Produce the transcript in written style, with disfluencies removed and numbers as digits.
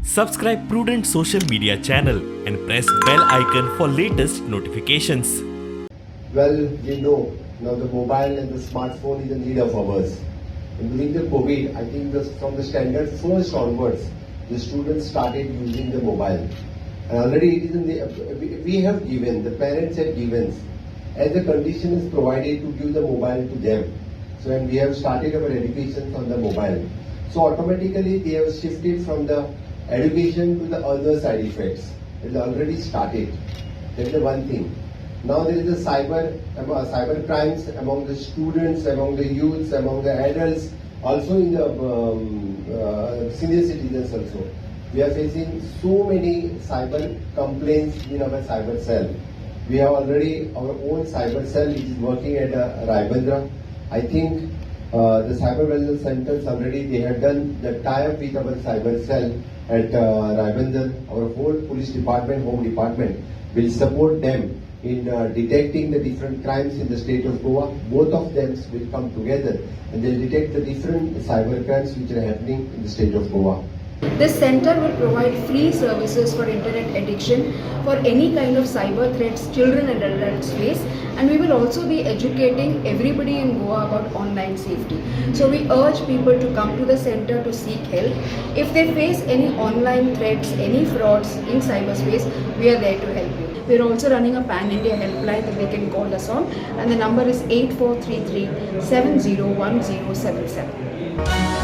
Subscribe Prudent social media channel and press bell icon for latest notifications. Well, we know now the mobile and the smartphone is a need of ours. And during the COVID, I think from the standard first onwards, the students started using the mobile. And already it is in the, we have given, the parents have given, as the condition is provided to give the mobile to them. So and we have started our education on the mobile. So automatically they have shifted from the education to the other side effects. It is already started. That is the one thing. Now there is a cyber crimes among the students, among the youths, among the adults, also in the senior citizens also. We are facing so many cyber complaints in our cyber cell. We have already our own cyber cell which is working at Raibandra. I think the cyber wellness centers already they have done the tie-up with our cyber cell at Raibandra. Our whole police department, home department will support them in detecting the different crimes in the state of Goa. Both of them will come together and they'll detect the different cyber crimes which are happening in the state of Goa. This center will provide free services for internet addiction for any kind of cyber threats children and adults face, and we will also be educating everybody in Goa about online safety. So we urge people to come to the center to seek help. If they face any online threats, any frauds in cyberspace, we are there to help you. We are also running a pan-India helpline that they can call us on, and the number is 8433 701077.